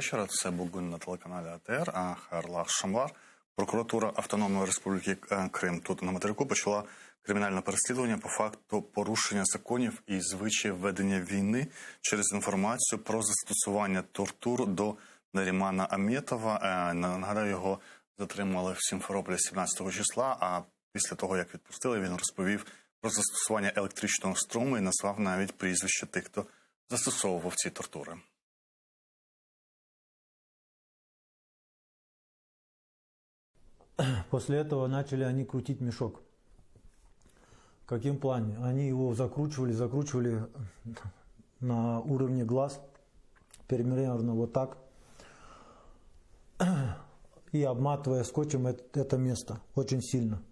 вечора. Це Бугун на телеканалі АТР. Харлах Шамвар. Прокуратура Автономної Республіки Крим тут на материку почала кримінальне переслідування по факту порушення законів і звичаїв ведення війни через інформацію про застосування тортур до Нарімана Аметова. Нагадаю, його затримали в Сімферополі 17 числа, а після того, як відпустили, він розповів про застосування електричного струму і назвав навіть прізвище тих, хто застосовував ці тортури. После этого начали они крутить мешок. В каким плане? Они его закручивали на уровне глаз, примерно вот так, и обматывая скотчем это место очень сильно.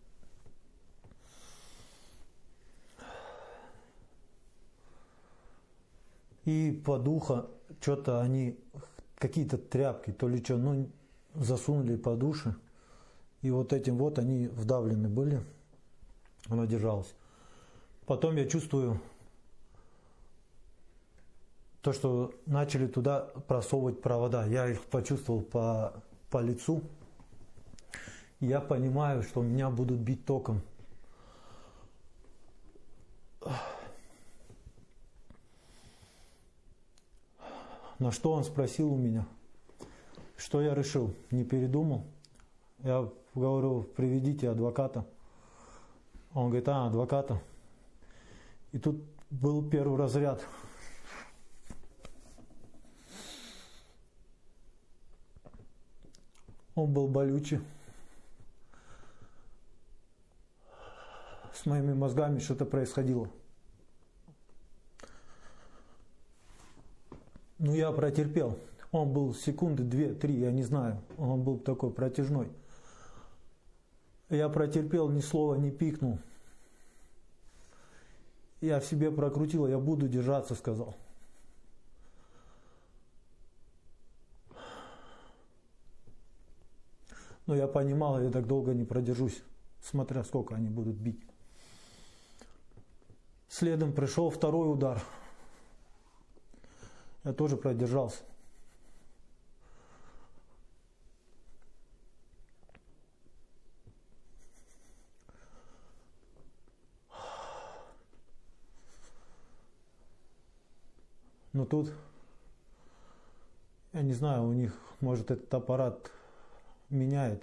И под ухо что-то они, какие-то тряпки, то ли что, засунули под уши. И вот этим вот они вдавлены были, оно держалось. Потом я чувствую то, что начали туда просовывать провода. Я их почувствовал по лицу. Я понимаю, что меня будут бить током. На что он спросил у меня, что я решил, не передумал. Я говорю, приведите адвоката. Он говорит, адвоката. И тут был первый разряд. Он был болючий. С моими мозгами что-то происходило. Я протерпел. Он был секунды 2-3, я не знаю. Он был такой протяжной. Я протерпел, ни слова не пикнул. Я в себе прокрутил, я буду держаться, сказал. Но я понимал, я так долго не продержусь, смотря сколько они будут бить. Следом пришел второй удар. Я тоже продержался. Но тут, я не знаю, у них, может, этот аппарат меняет,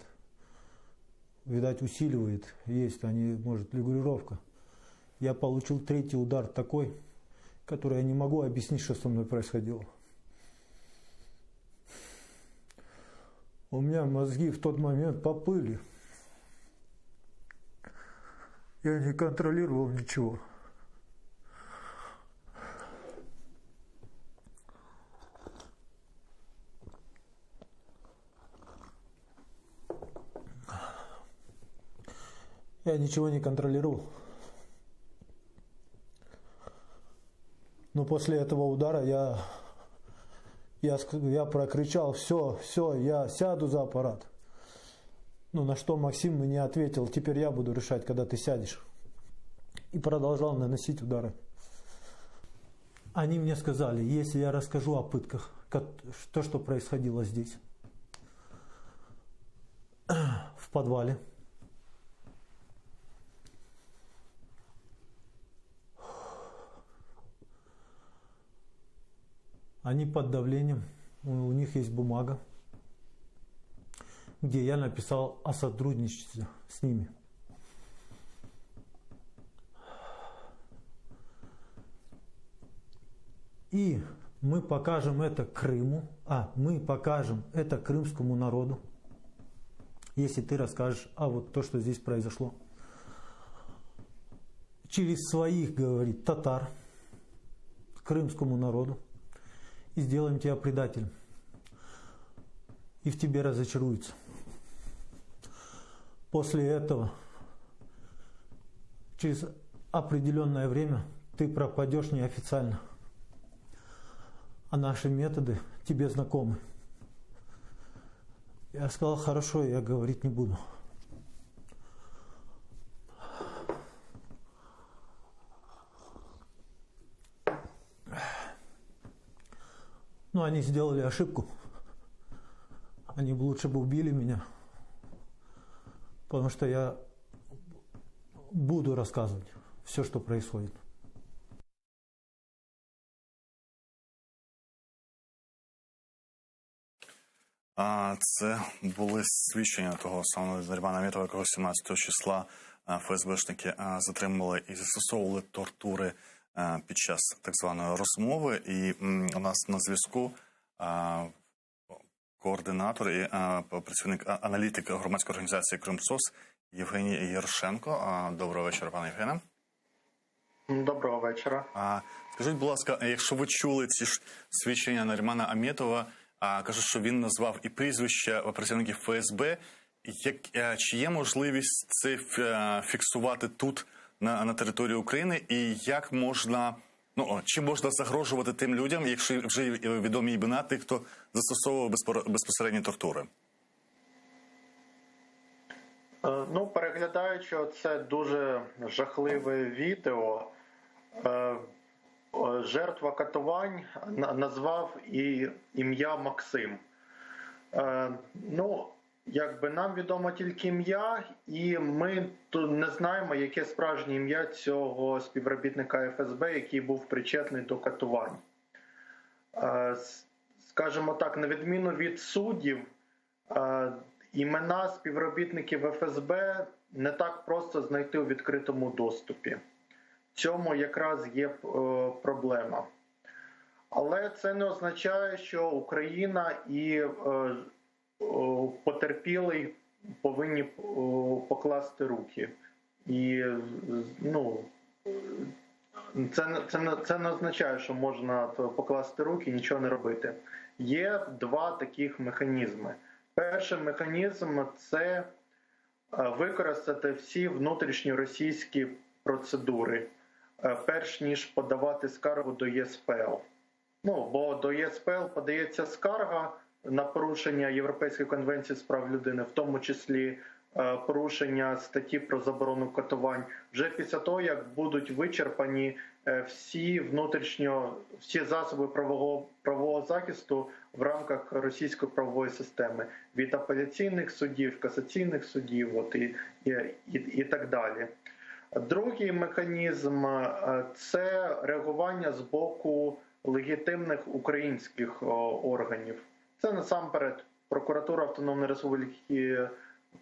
видать, усиливает, есть, может, регулировка. Я получил третий удар такой, который я не могу объяснить, что со мной происходило. У меня мозги в тот момент поплыли. Я не контролировал ничего. Я ничего не контролировал. Но после этого удара я прокричал, все, я сяду за аппарат. На что Максим мне ответил, теперь я буду решать, когда ты сядешь. И продолжал наносить удары. Они мне сказали, если я расскажу о пытках, то, что происходило здесь, в подвале, они под давлением, у них есть бумага, где я написал о сотрудничестве с ними. И мы покажем это Крыму, мы покажем это крымскому народу, если ты расскажешь вот то, что здесь произошло. Через своих, говорит, татар, крымскому народу. И сделаем тебя предателем. И в тебе разочаруются. После этого, через определенное время, ты пропадешь неофициально. А наши методы тебе знакомы. Я сказал, хорошо, я говорить не буду. Но они сделали ошибку. Они бы лучше бы убили меня, потому что я буду рассказывать все, что происходит. Це були свідчення того самого Нарімана Аметова, якого 17 числа ФСБшники затримали і застосовували тортури під час так званої розмови. І у нас на зв'язку координатор і працівник аналітик громадської організації «Кримсос» Євгеній Ярошенко. Доброго вечора, пане Євгене. Доброго вечора. Скажіть, будь ласка, якщо ви чули ці ж свідчення Нарімана Аметова, кажуть, що він назвав і прізвища працівників ФСБ, чи є можливість це фіксувати тут, на території України, і як можна, чи можна загрожувати тим людям, якщо вже відомі імена тих, хто застосовував безпосередні тортури? Переглядаючи це дуже жахливе відео, жертва катувань назвав і ім'я Максим. Нам відомо тільки ім'я, і ми тут не знаємо, яке справжнє ім'я цього співробітника ФСБ, який був причетний до катувань. Скажімо так, на відміну від суддів, імена співробітників ФСБ не так просто знайти у відкритому доступі. В цьому якраз є проблема. Але це не означає, що Україна і потерпілий повинні покласти руки. І це не означає, що можна покласти руки і нічого не робити. Є два таких механізми. Перший механізм – це використати всі внутрішньоросійські процедури, перш ніж подавати скаргу до ЄСПЛ. Бо до ЄСПЛ подається скарга на порушення Європейської конвенції з прав людини, в тому числі порушення статті про заборону катувань, вже після того, як будуть вичерпані всі засоби правового захисту в рамках російської правової системи, від апеляційних судів, касаційних судів і так далі. Другий механізм – це реагування з боку легітимних українських органів. Це насамперед прокуратура Автономної Республіки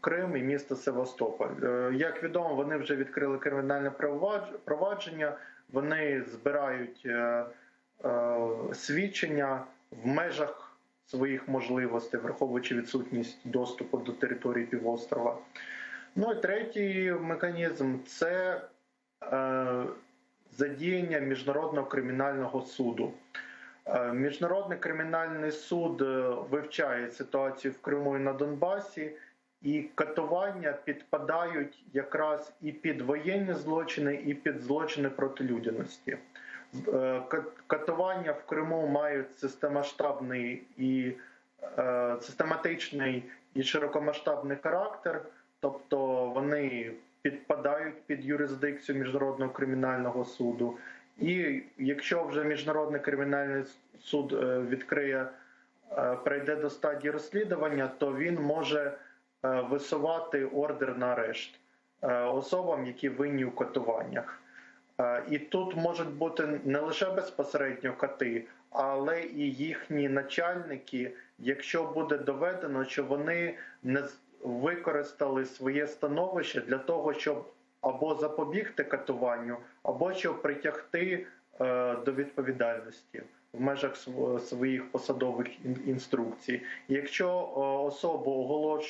Крим і міста Севастополь. Як відомо, вони вже відкрили кримінальне провадження, вони збирають свідчення в межах своїх можливостей, враховуючи відсутність доступу до території півострова. І третій механізм – це задіяння Міжнародного кримінального суду. Міжнародний кримінальний суд вивчає ситуацію в Криму і на Донбасі, і катування підпадають якраз і під воєнні злочини, і під злочини проти людяності. Катування в Криму мають систематичний і широкомасштабний характер, тобто вони підпадають під юрисдикцію Міжнародного кримінального суду. І якщо вже Міжнародний кримінальний суд прийде до стадії розслідування, то він може висувати ордер на арешт особам, які винні у катуваннях. І тут можуть бути не лише безпосередньо кати, але і їхні начальники, якщо буде доведено, що вони не використали своє становище для того, щоб або запобігти катуванню, або щоб притягти до відповідальності в межах своїх посадових інструкцій. Якщо особу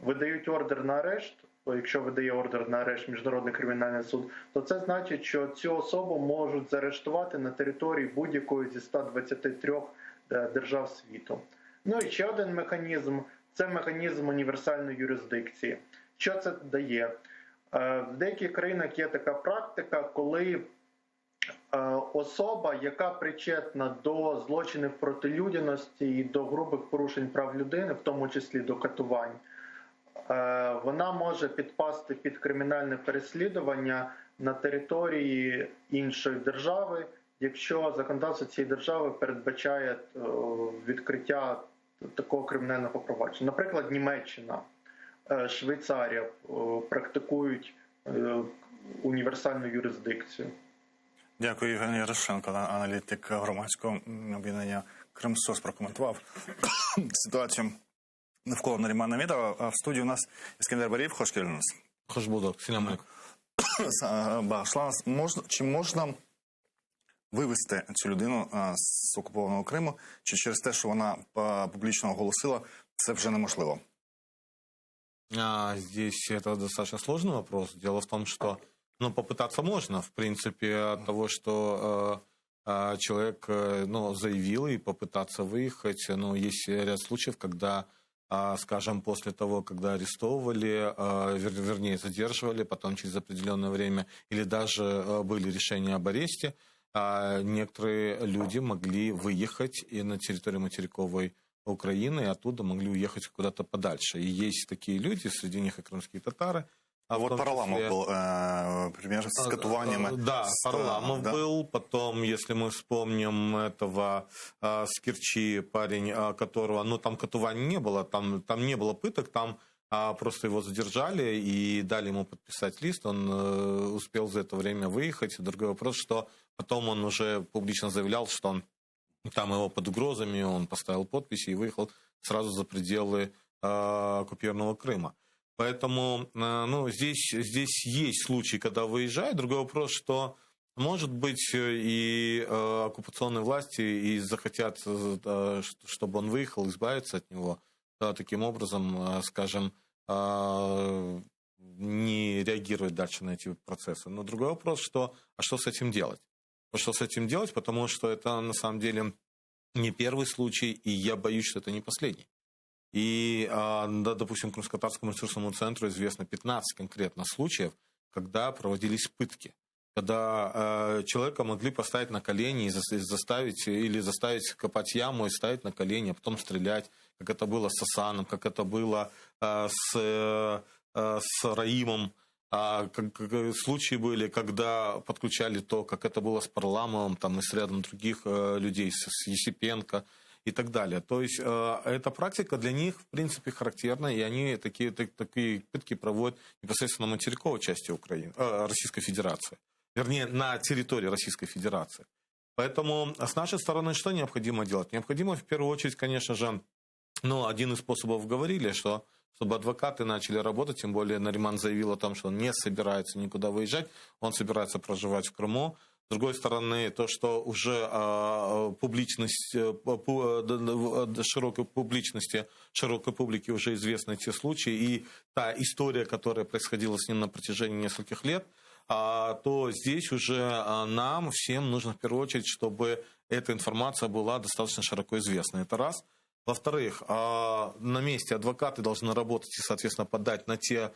видають ордер на арешт, якщо видає ордер на арешт Міжнародний кримінальний суд, то це значить, що цю особу можуть заарештувати на території будь-якої зі 123 держав світу. І ще один механізм – це механізм універсальної юрисдикції. Що це дає? В деяких країнах є така практика, коли особа, яка причетна до злочинів проти людяності і до грубих порушень прав людини, в тому числі до катувань, вона може підпасти під кримінальне переслідування на території іншої держави, якщо законодавство цієї держави передбачає відкриття такого кримінального провадження. Наприклад, Німеччина, Швейцарія практикують універсальну юрисдикцію. Дякую, Євгеній Ярошенко, аналітик громадського об'єднання «Кримсос», прокоментував ситуацію навколо Нарімана Амедова. А в студії у нас Ескендер Барієв. Хош келдіңіз. Хош булдық. Селам алейкум. Чи можна вивести цю людину з окупованого Криму, чи через те, що вона публічно оголосила, це вже неможливо? Здесь это достаточно сложный вопрос. Дело в том, что попытаться можно. В принципе, от того, что человек заявил и попытаться выехать. Есть ряд случаев, когда, скажем, после того, когда арестовывали, вернее, задерживали, потом через определенное время, или даже были решения об аресте, некоторые люди могли выехать и на территорию материковой Украины, и оттуда могли уехать куда-то подальше. И есть такие люди, среди них и крымские татары. Вот Параламов был, пример с катуваниями. Да, Параламов был. Потом, если мы вспомним этого с Керчи парень, которого, там катуваний не было, там не было пыток, там просто его задержали и дали ему подписать лист. Он успел за это время выехать. Другой вопрос, что потом он уже публично заявлял, что он там его под угрозами, он поставил подписи и выехал сразу за пределы оккупированного Крыма. Поэтому здесь есть случаи, когда выезжают. Другой вопрос, что, может быть, и оккупационные власти и захотят, чтобы он выехал, избавиться от него. Таким образом, скажем, не реагировать дальше на эти процессы. Но другой вопрос, что с этим делать? Что с этим делать? Потому что это, на самом деле, не первый случай, и я боюсь, что это не последний. И, допустим, Крымско-Татарскому ресурсному центру известно 15 конкретно случаев, когда проводились пытки. Когда человека могли поставить на колени и заставить копать яму и ставить на колени, а потом стрелять, как это было с Асаном, как это было с Раимом. Случаи были, когда подключали то, как это было с Парламовым, там, и с рядом других людей, с Есипенко и так далее. То есть эта практика для них, в принципе, характерна, и они такие пытки проводят непосредственно на материковой части Украины, Российской Федерации. Вернее, на территории Российской Федерации. Поэтому с нашей стороны что необходимо делать? Необходимо, в первую очередь, конечно же, один из способов говорили, что чтобы адвокаты начали работать, тем более Нариман заявил о том, что он не собирается никуда выезжать, он собирается проживать в Крыму. С другой стороны, то, что уже широкой публике уже известны те случаи, и та история, которая происходила с ним на протяжении нескольких лет, то здесь уже нам всем нужно в первую очередь, чтобы эта информация была достаточно широко известна. Это раз. Во-вторых, на месте адвокаты должны работать и, соответственно, подать на те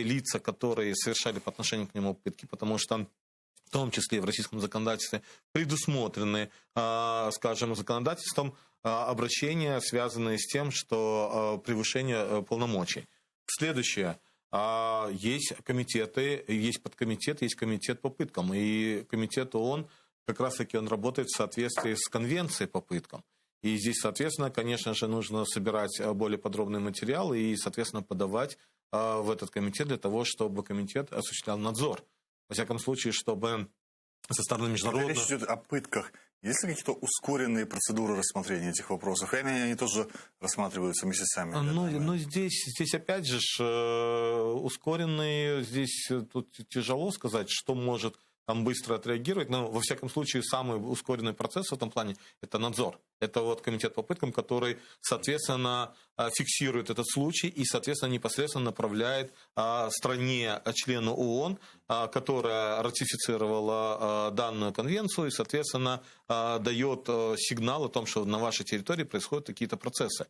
лица, которые совершали по отношению к нему пытки, потому что в том числе в российском законодательстве предусмотрены, скажем, законодательством обращения, связанные с тем, что превышение полномочий. Следующее. Есть комитеты, есть подкомитет, есть комитет по пыткам. И комитет ООН, как раз-таки он работает в соответствии с конвенцией по пыткам. И здесь, соответственно, конечно же, нужно собирать более подробные материалы и, соответственно, подавать в этот комитет для того, чтобы комитет осуществлял надзор. Во всяком случае, чтобы со стороны международных... Речь идет о пытках. Есть ли какие-то ускоренные процедуры рассмотрения этих вопросов? Или они тоже рассматриваются месяцами? Здесь опять же ускоренные, здесь тут тяжело сказать, что может там быстро отреагировать, но во всяком случае самый ускоренный процесс в этом плане – это надзор. Это вот комитет по пыткам, который, соответственно, фиксирует этот случай и, соответственно, непосредственно направляет стране-члену ООН, которая ратифицировала данную конвенцию, и, соответственно, дает сигнал о том, что на вашей территории происходят какие-то процессы.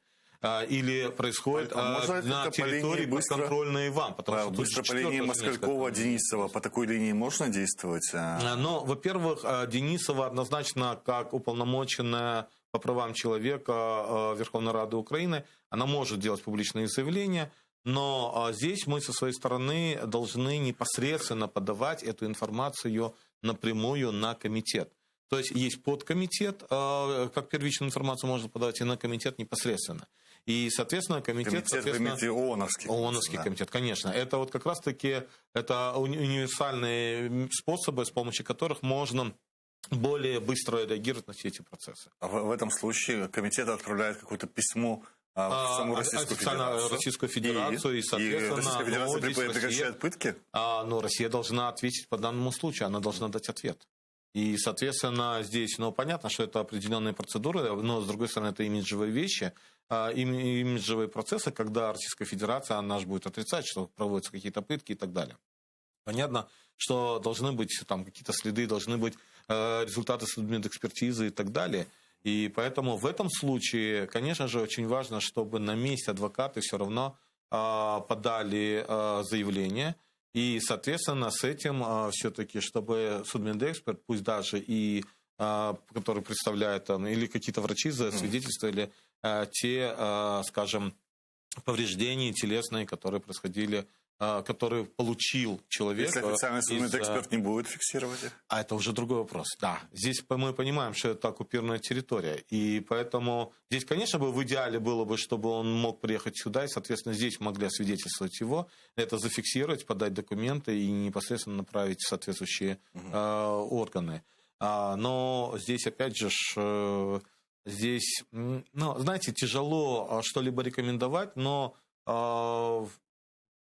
Или происходит на территории подконтрольной вам. Потому что быстро по линии Москалькова, Денисова, по такой линии можно действовать? Во-первых, Денисова однозначно, как уполномоченная по правам человека Верховной Рады Украины, она может делать публичные заявления, но здесь мы со своей стороны должны непосредственно подавать эту информацию напрямую на комитет. То есть подкомитет, как первичную информацию можно подавать, и на комитет непосредственно. И, соответственно, комитет ООНовский да. комитет, конечно. Это вот как раз-таки это универсальные способы, с помощью которых можно более быстро реагировать на все эти процессы. А в этом случае комитет отправляет какое-то письмо в саму Российскую Федерацию. И, соответственно, Российская Федерация прекращает пытки? Но Россия должна ответить по данному случаю, она должна дать ответ. И, соответственно, здесь, понятно, что это определенные процедуры, но, с другой стороны, это имиджевые вещи, имиджевые процессы, когда Российская Федерация, она же будет отрицать, что проводятся какие-то пытки и так далее. Понятно, что должны быть там какие-то следы, должны быть результаты судмедэкспертизы и так далее. И поэтому в этом случае, конечно же, очень важно, чтобы на месте адвокаты все равно подали заявление. И, соответственно, с этим все-таки, чтобы судмедэксперт, пусть даже и который представляет там, или какие-то врачи засвидетельствовали те, скажем, повреждения телесные, которые происходили, которые получил человек. Если официальный судмедэксперт не будет фиксировать их? А это уже другой вопрос. Да, здесь мы понимаем, что это оккупированная территория. И поэтому здесь, конечно, в идеале было бы, чтобы он мог приехать сюда, и, соответственно, здесь могли освидетельствовать его, это зафиксировать, подать документы и непосредственно направить в соответствующие органы. Но здесь, опять же, здесь, знаете, тяжело что-либо рекомендовать, но в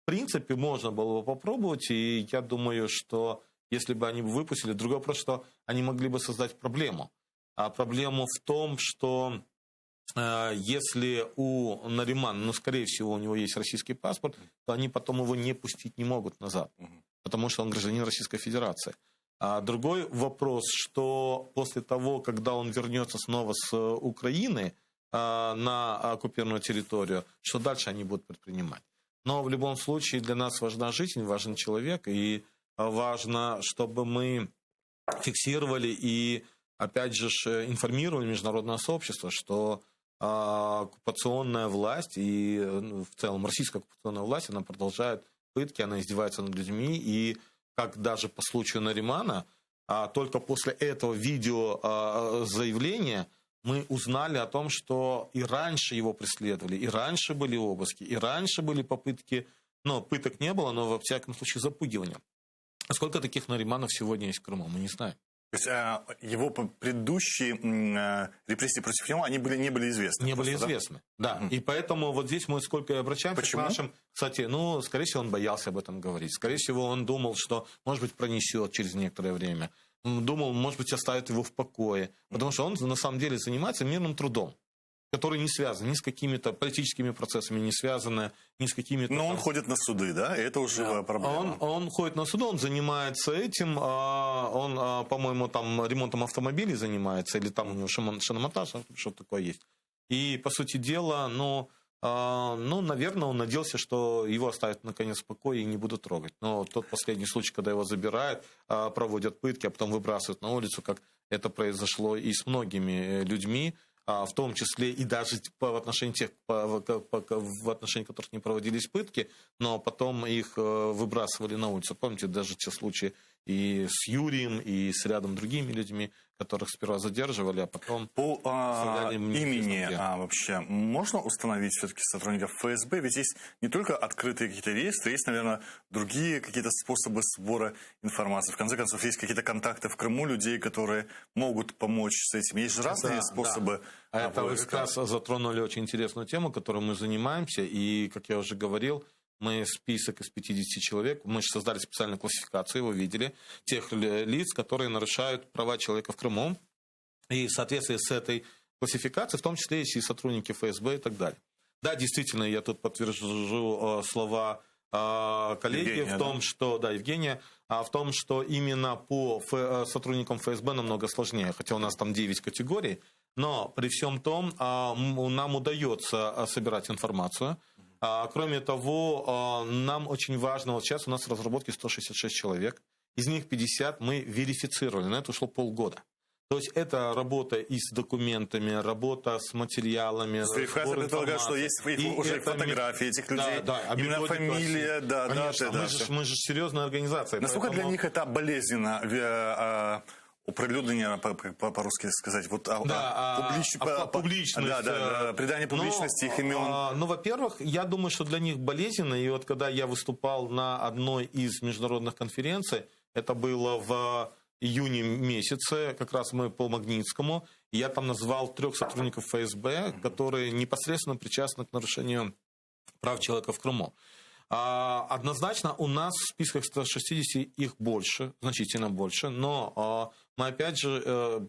принципе, можно было бы попробовать, и я думаю, что если бы они выпустили, другой вопрос, что они могли бы создать проблему. А проблема в том, что если у Наримана, скорее всего, у него есть российский паспорт, то они потом его не пустить не могут назад, потому что он гражданин Российской Федерации. А другой вопрос, что после того, когда он вернется снова с Украины на оккупированную территорию, что дальше они будут предпринимать? Но в любом случае для нас важна жизнь, важен человек, и важно, чтобы мы фиксировали и, опять же, информировали международное сообщество, что оккупационная власть и в целом российская оккупационная власть, она продолжает пытки, она издевается над людьми, и как даже по случаю Наримана, только после этого видео заявления мы узнали о том, что и раньше его преследовали, и раньше были обыски, и раньше были попытки, пыток не было, но во всяком случае запугивания. А сколько таких Нариманов сегодня есть в Крыму, мы не знаем. То есть его предыдущие репрессии против него, они не были известны? Не были известны, да. И поэтому вот здесь мы сколько обращаемся к нашим... Кстати, скорее всего, он боялся об этом говорить. Скорее всего, он думал, что, может быть, пронесет через некоторое время. Думал, может быть, оставит его в покое. Потому что он, на самом деле, занимается мирным трудом, который не связан ни с какими-то политическими процессами, не связан ни с какими-то... Но он ходит на суды, да? И это уже проблема. Он ходит на суды, он занимается этим. Он, по-моему, там ремонтом автомобилей занимается, или там у него шиномонтаж, что-то такое есть. И, по сути дела, наверное, он надеялся, что его оставят, наконец, в покое и не будут трогать. Но тот последний случай, когда его забирают, проводят пытки, а потом выбрасывают на улицу, как это произошло и с многими людьми, в том числе и даже в отношении тех, в отношении которых не проводились пытки, но потом их выбрасывали на улицу. Помните, даже те случаи и с Юрием, и с рядом другими людьми, которых сперва задерживали, а потом... По имени вообще можно установить все-таки сотрудников ФСБ? Ведь есть не только открытые какие-то реестры, есть, наверное, другие какие-то способы сбора информации. В конце концов, есть какие-то контакты в Крыму людей, которые могут помочь с этим. Есть же разные способы. Да. Это вы как раз затронули очень интересную тему, которой мы занимаемся. И, как я уже говорил, мы список из 50 человек, мы же создали специальную классификацию, его видели, тех лиц, которые нарушают права человека в Крыму. И в соответствии с этой классификацией, в том числе есть и сотрудники ФСБ и так далее. Да, действительно, я тут подтвержу слова коллеги Евгения, в том, что... Да, Евгения, в том, что именно по сотрудникам ФСБ намного сложнее, хотя у нас там 9 категорий, но при всем том нам удается собирать информацию. Кроме того, нам очень важно, вот сейчас у нас в разработке 166 человек, из них 50 мы верифицировали, на это ушло полгода. То есть это работа и с документами, работа с материалами. Верификация предполагает, что есть уже фотографии этих людей, именно фамилия, Конечно, мы же серьезная организация. Насколько для них это болезненно оприлюднення, по-русски сказать, вот, публичность. Придание публичности их имен. Ну, во-первых, я думаю, что для них болезненно, и вот когда я выступал на одной из международных конференций, это было в июне месяце, как раз мы по Магнитскому, и я там назвал 3 сотрудников ФСБ, которые непосредственно причастны к нарушению прав человека в Крыму. Однозначно у нас в списках 160 их больше, значительно больше, но мы опять же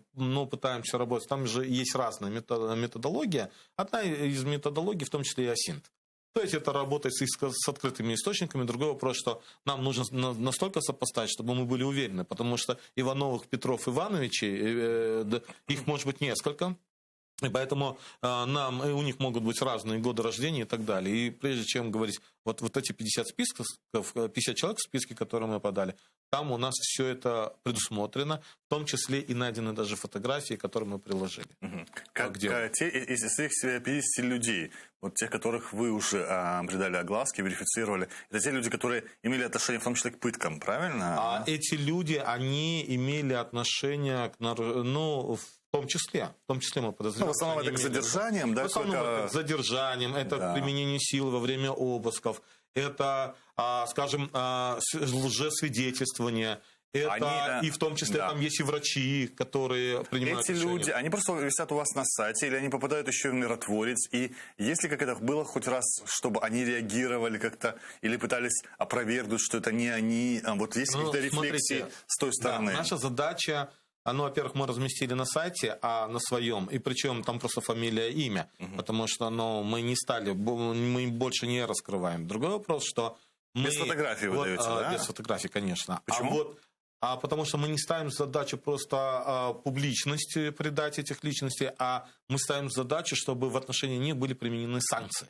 пытаемся работать. Там же есть разная методология. Одна из методологий, в том числе и АСИНТ. То есть это работать с открытыми источниками. Другой вопрос, что нам нужно настолько сопоставить, чтобы мы были уверены, потому что Ивановых, Петров, Ивановичей, их может быть несколько. И поэтому у них могут быть разные годы рождения и так далее. И прежде чем говорить, вот эти 50 списков, 50 человек в списке, которые мы подали, там у нас все это предусмотрено, в том числе и найдены даже фотографии, которые мы приложили. Из этих 50 людей, вот тех, которых вы уже придали огласке, верифицировали, это те люди, которые имели отношение в том числе к пыткам, правильно? Эти люди, они имели отношение к в том числе мы подозреваем. В основном это к задержаниям, да? В основном это к задержаниям, это к применению силы во время обысков, это, скажем, лжесвидетельствование. Это и в том числе там есть и врачи, которые принимают решения. Эти люди, они просто висят у вас на сайте, или они попадают еще в миротворец? И если как это было хоть раз, чтобы они реагировали как-то, или пытались опровергнуть, что это не они, вот есть какие-то рефлексии с той стороны? Да, наша задача... во-первых, мы разместили на сайте, на своем, и причем там просто фамилия, имя, потому что мы не стали, мы больше не раскрываем. Другой вопрос, что мы... Без фотографий вы даете, да? Без фотографий, конечно. Почему? Потому что мы не ставим задачу просто публичности придать этих личностей, а мы ставим задачу, чтобы в отношении них были применены санкции.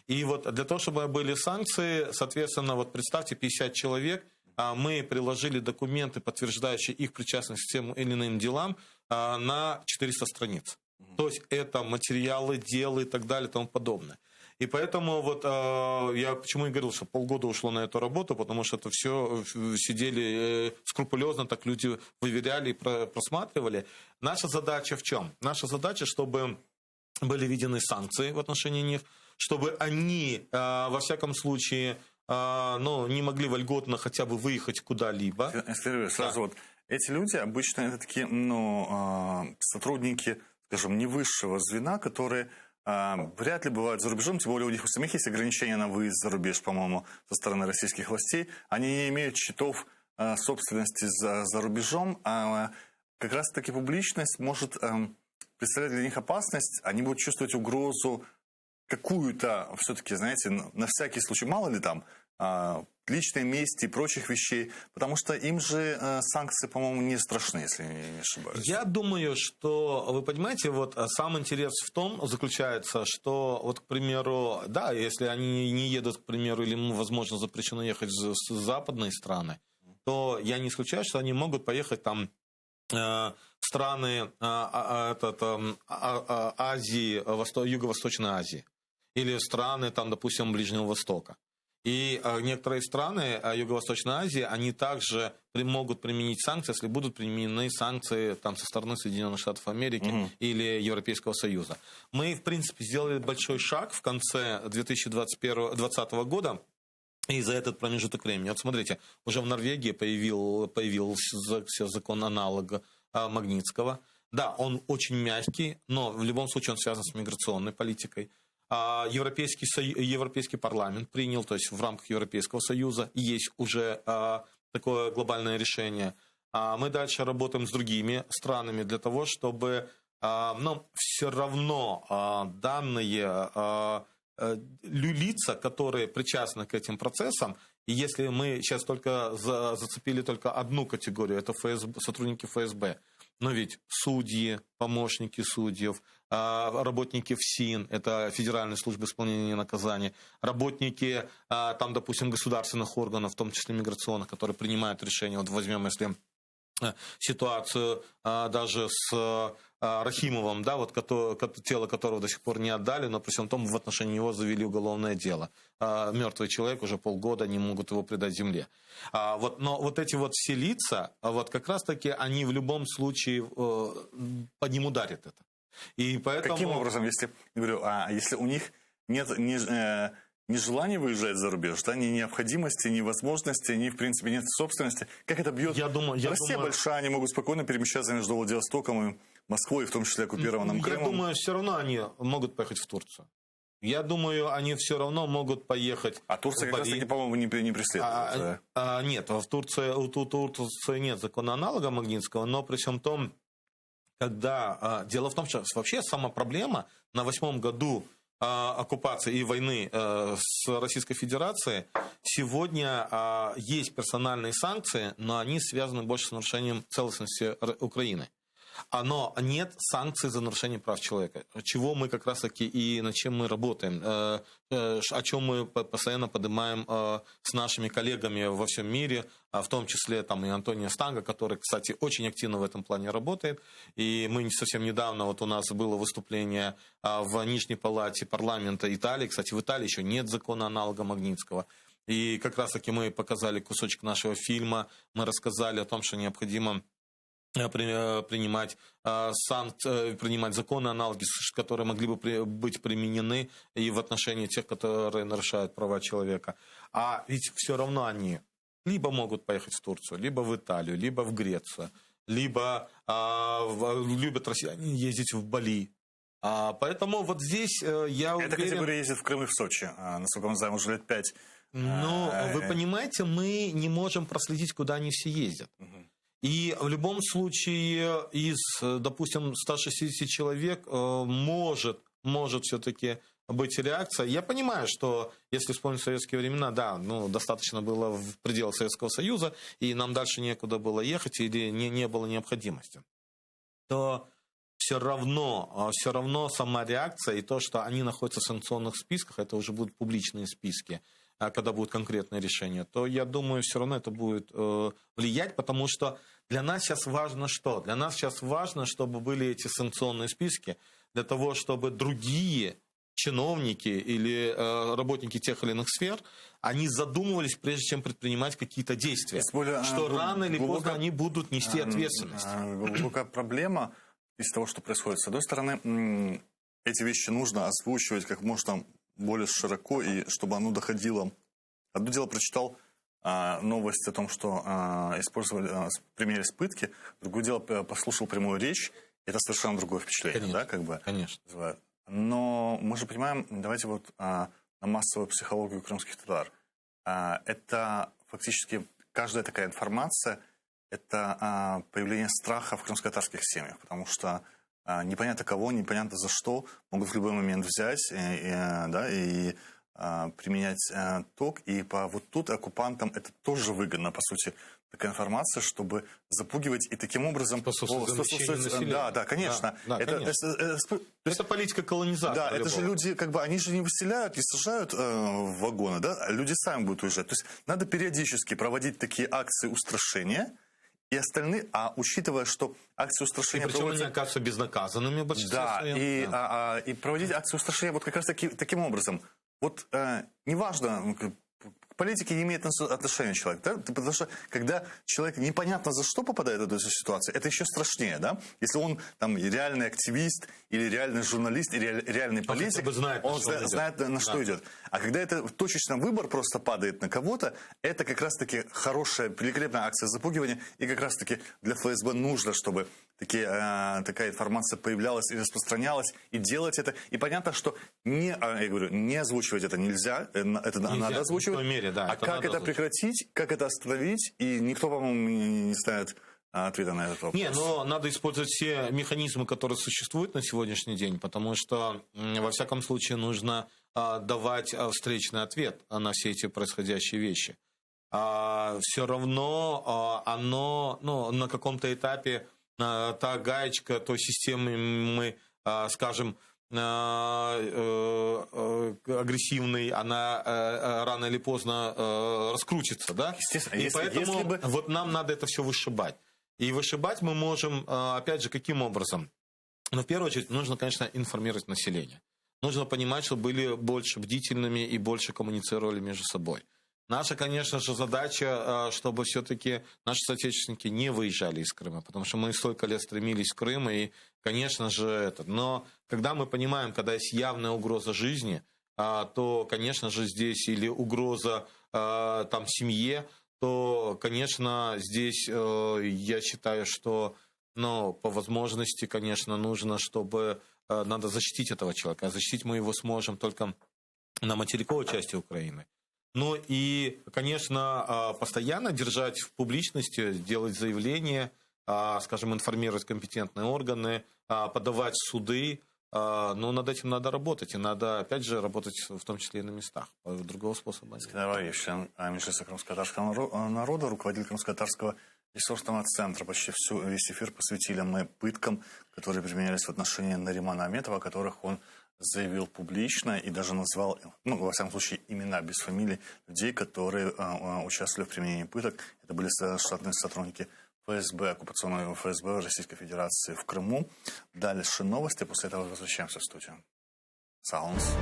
И вот для того, чтобы были санкции, соответственно, вот представьте, 50 человек, мы приложили документы, подтверждающие их причастность к тем или иным делам, на 400 страниц. То есть это материалы, дела и так далее и тому подобное. И поэтому вот я почему и говорил, что полгода ушло на эту работу, потому что это все сидели скрупулезно, так люди выверяли и просматривали. Наша задача в чем? Наша задача, чтобы были введены санкции в отношении них, чтобы они, во всяком случае, не могли вольготно хотя бы выехать куда-либо. Сразу вот, эти люди обычно это такие, сотрудники, скажем, не высшего звена, которые вряд ли бывают за рубежом, тем более у них у самих есть ограничения на выезд за рубеж, по-моему, со стороны российских властей. Они не имеют счетов собственности за рубежом, а как раз-таки публичность может представлять для них опасность, они будут чувствовать угрозу какую-то, все-таки, знаете, на всякий случай, мало ли там, личной мести и прочих вещей, потому что им же санкции, по-моему, не страшны, если я не ошибаюсь. Я думаю, что, вы понимаете, вот сам интерес в том заключается, что, вот, к примеру, да, если они не едут, к примеру, или им, возможно, запрещено ехать с западной страны, то я не исключаю, что они могут поехать там в страны Азии, Юго-Восточной Азии, или страны, там, допустим, Ближнего Востока. И некоторые страны Юго-Восточной Азии, они также могут применить санкции, если будут применены санкции там, со стороны Соединенных Штатов Америки или Европейского Союза. Мы, в принципе, сделали большой шаг в конце 2020 года, и за этот промежуток времени. Вот смотрите, уже в Норвегии появился закон-аналог Магнитского. Да, он очень мягкий, но в любом случае он связан с миграционной политикой. Европейский парламент принял, то есть в рамках Европейского Союза есть уже такое глобальное решение. Мы дальше работаем с другими странами для того, чтобы все равно данные лица, которые причастны к этим процессам, и если мы сейчас только зацепили только одну категорию, это сотрудники ФСБ, но ведь судьи, помощники судьев, работники ФСИН, это Федеральная служба исполнения наказаний, работники, там, допустим, государственных органов, в том числе миграционных, которые принимают решения. Вот возьмем, если ситуацию даже с Рахимовым, да, вот тело которого до сих пор не отдали, но при всем том в отношении него завели уголовное дело. Мертвый человек уже полгода не могут его предать земле. Но вот эти вот все лица, вот как раз-таки они в любом случае по ним ударят это. И поэтому... Каким образом, если, я говорю, если у них нет ни желания выезжать за рубеж, да, ни необходимости, ни возможности, ни, в принципе, нет собственности, как это бьет? Россия большая, они могут спокойно перемещаться между Владивостоком и Москвой, в том числе оккупированным Крымом. Я думаю, все равно они могут поехать в Турцию. Я думаю, они все равно могут поехать. А Турция как раз-таки, по-моему, не преследует. Нет, у Турции нет закона аналога Магнитского, но при всем том, когда... Дело в том, что вообще сама проблема на 8-м году оккупации и войны с Российской Федерацией, сегодня есть персональные санкции, но они связаны больше с нарушением целостности Украины. Но нет санкций за нарушение прав человека, чего мы как раз-таки и над чем мы работаем, о чем мы постоянно поднимаем с нашими коллегами во всем мире, в том числе там и Антонио Станга, который, кстати, очень активно в этом плане работает. И мы совсем недавно, вот у нас было выступление в Нижней палате парламента Италии, кстати, в Италии еще нет закона аналога Магнитского. И как раз-таки мы показали кусочек нашего фильма, мы рассказали о том, что необходимо принимать законы, аналоги, которые могли бы быть применены и в отношении тех, которые нарушают права человека. А ведь все равно они либо могут поехать в Турцию, либо в Италию, либо в Грецию, либо любят россияне ездить в Бали. Поэтому вот здесь я уверен... Эта категория ездит в Крым и в Сочи, насколько мы знаем, уже лет 5. Но вы понимаете, мы не можем проследить, куда они все ездят. И в любом случае из, допустим, 160 человек может все-таки быть реакция. Я понимаю, что если вспомнить советские времена, да, достаточно было в пределах Советского Союза, и нам дальше некуда было ехать, или не было необходимости, то все равно сама реакция и то, что они находятся в санкционных списках, это уже будут публичные списки, когда будет конкретное решение, то я думаю, все равно это будет влиять, потому что для нас сейчас важно что? Для нас сейчас важно, чтобы были эти санкционные списки, для того, чтобы другие чиновники или работники тех или иных сфер, они задумывались, прежде чем предпринимать какие-то действия, что рано или поздно они будут нести ответственность. Глубокая проблема из того, что происходит. С одной стороны, эти вещи нужно озвучивать как можно более широко, и чтобы оно доходило. Одно дело, прочитал новость о том, что применялись пытки, другое дело, послушал прямую речь, это совершенно другое впечатление. Конечно, да, как бы. Конечно. Но мы же понимаем, давайте вот на массовую психологию крымских татар. Это фактически каждая такая информация, это появление страха в крымско-татарских семьях, потому что непонятно кого, непонятно за что могут в любой момент взять и применять ток. И вот тут оккупантам это тоже выгодно, по сути, такая информация, чтобы запугивать и таким образом... Да, конечно. Это политика колонизации. Да, это же люди, они же не выселяют, не сажают в вагоны, да, люди сами будут уезжать. То есть надо периодически проводить такие акции устрашения, и остальные, учитывая, что акции устрашения причем они оказываются безнаказанными в большинстве своем. Да, и проводить акции устрашения вот как раз таким образом. Вот неважно, к политике не имеет отношения человек, да? Потому что когда человек непонятно за что попадает в эту ситуацию, это еще страшнее, да? Если он там реальный активист, или реальный журналист, или реальный политик, он знает, на что идет. А когда это точечно выбор просто падает на кого-то, это как раз-таки хорошая, великолепная акция запугивания, и как раз-таки для ФСБ нужно, чтобы такая информация появлялась и распространялась, и делать это. И понятно, что не озвучивать это нельзя, это надо озвучивать. В той мере, да, как это прекратить, как это остановить, и никто, по-моему, не знает ответа на этот вопрос. Но надо использовать все механизмы, которые существуют на сегодняшний день, потому что, во всяком случае, нужно давать встречный ответ на все эти происходящие вещи. Все равно оно, на каком-то этапе та гаечка той системы, скажем, агрессивной, она рано или поздно раскрутится, да? Естественно. И поэтому вот нам надо это все вышибать. И вышибать мы можем, опять же, каким образом? Ну, в первую очередь, нужно, конечно, информировать население. Нужно понимать, что были больше бдительными и больше коммуницировали между собой. Наша, конечно же, задача, чтобы все-таки наши соотечественники не выезжали из Крыма, потому что мы столько лет стремились в Крым, и, конечно же, это. Но когда мы понимаем, когда есть явная угроза жизни, то, конечно же, здесь или угроза там семье, то, конечно, здесь я считаю, что, ну, по возможности, конечно, нужно, чтобы надо защитить этого человека. А защитить мы его сможем только на материковой части Украины. Ну и, конечно, постоянно держать в публичности, делать заявления, скажем, информировать компетентные органы, подавать в суды. Но над этим надо работать. И надо, опять же, работать в том числе и на местах. Другого способа нет. Давай, член Межлиса крымско-татарского народа, руководитель крымско-татарского ресурсного центра. Почти весь эфир посвятили мы пыткам, которые применялись в отношении Наримана Аметова, о которых он заявил публично и даже назвал, ну, во всяком случае, имена без фамилий людей, которые участвовали в применении пыток. Это были штатные сотрудники ФСБ, оккупационного ФСБ Российской Федерации в Крыму. Дальше новости, после этого возвращаемся в студию. Саунс.